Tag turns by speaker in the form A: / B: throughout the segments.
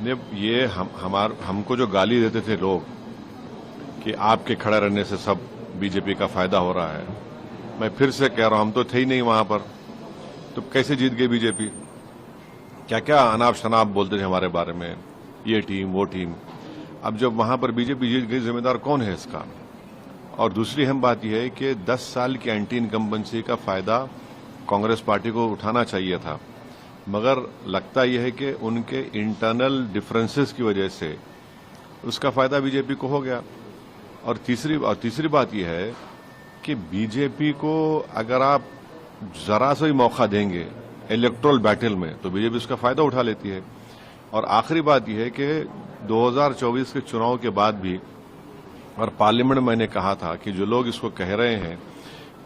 A: ने ये हमको जो गाली देते थे लोग कि आपके खड़े रहने से सब बीजेपी का फायदा हो रहा है, मैं फिर से कह रहा हूं, हम तो थे ही नहीं वहां पर, तो कैसे जीत गई बीजेपी? क्या क्या अनाप शनाप बोलते थे हमारे बारे में, ये टीम वो टीम। अब जब वहां पर बीजेपी जीत गई, जिम्मेदार कौन है इसका? और दूसरी अहम बात यह है कि 10 साल की एंटी इनकम्बेंसी का फायदा कांग्रेस पार्टी को उठाना चाहिए था, मगर लगता यह है कि उनके इंटरनल डिफरेंसेस की वजह से उसका फायदा बीजेपी को हो गया। और तीसरी बात यह है कि बीजेपी को अगर आप जरा सा ही मौका देंगे इलेक्टोरल बैटल में, तो बीजेपी उसका फायदा उठा लेती है। और आखिरी बात यह है कि 2024 के चुनाव के बाद भी, और पार्लियामेंट में मैंने कहा था कि जो लोग इसको कह रहे हैं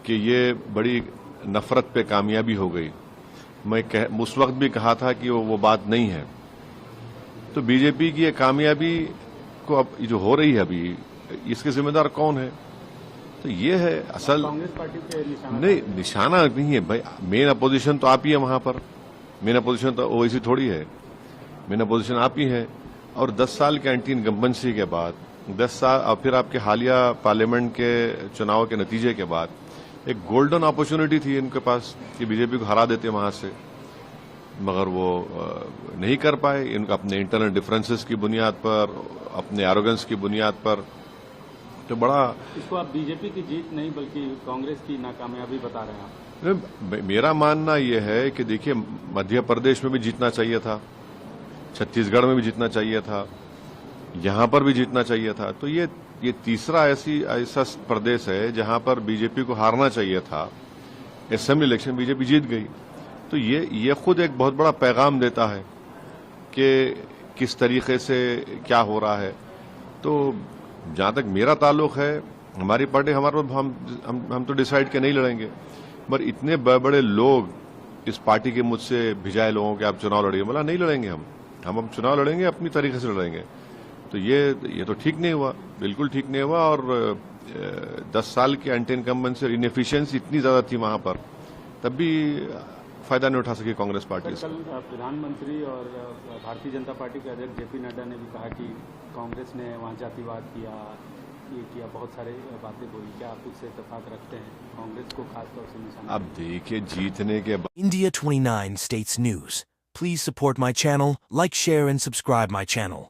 A: कि ये बड़ी नफरत पे कामयाबी हो गई, मैं उस वक्त भी कहा था कि वो बात नहीं है। तो बीजेपी की ये कामयाबी को अब जो हो रही है अभी, इसके जिम्मेदार कौन है? तो ये है असल।
B: कांग्रेस पार्टी पे निशाना
A: नहीं, निशाना नहीं है भाई। मेन अपोजिशन तो आप ही है वहां पर। मेन अपोजिशन तो ओवैसी थोड़ी है, मेन अपोजिशन आप ही है। और 10 साल के एंटी इनकम्बेंसी के बाद, 10 साल और फिर आपके हालिया पार्लियामेंट के चुनाव के नतीजे के बाद एक गोल्डन अपॉर्चुनिटी थी इनके पास कि बीजेपी को हरा देते वहां से, मगर वो नहीं कर पाए। इनका अपने इंटरनल डिफरेंसेस की बुनियाद पर, अपने एरोगेंस की बुनियाद पर, तो बड़ा।
B: इसको आप बीजेपी की जीत नहीं बल्कि कांग्रेस की नाकामयाबी बता रहे हैं आप?
A: मेरा मानना यह है कि देखिए, मध्य प्रदेश में भी जीतना चाहिए था, छत्तीसगढ़ में भी जीतना चाहिए था, यहां पर भी जीतना चाहिए था। तो ये तीसरा ऐसा प्रदेश है जहां पर बीजेपी को हारना चाहिए था। असेंबली इलेक्शन बीजेपी जीत गई, तो ये खुद एक बहुत बड़ा पैगाम देता है कि किस तरीके से क्या हो रहा है। तो जहां तक मेरा ताल्लुक है, हमारी पार्टी हम तो डिसाइड के नहीं लड़ेंगे, पर इतने बड़े लोग इस पार्टी के मुझसे भिजाए लोगों के आप चुनाव लड़िए, बोला नहीं लड़ेंगे हम अब चुनाव लड़ेंगे, अपनी तरीके से लड़ेंगे। तो ये तो ठीक नहीं हुआ, बिल्कुल ठीक नहीं हुआ। और 10 साल की एंटी इनकम्बेंसी और इनएफिशिएंसी इतनी ज्यादा थी वहां पर, तब भी फायदा नहीं उठा सकी कांग्रेस पार्टी से।
B: कल प्रधानमंत्री और भारतीय जनता पार्टी के अध्यक्ष जेपी नड्डा ने भी कहा कि कांग्रेस ने वहां जातिवाद किया, ये किया, बहुत सारे बातें बोली। क्या आप उससे इत्तेफाक रखते हैं? कांग्रेस को खासतौर से निशाना।
A: अब देखिए, जीतने के
C: India 29 States News. Please support my channel, like, share and subscribe my channel.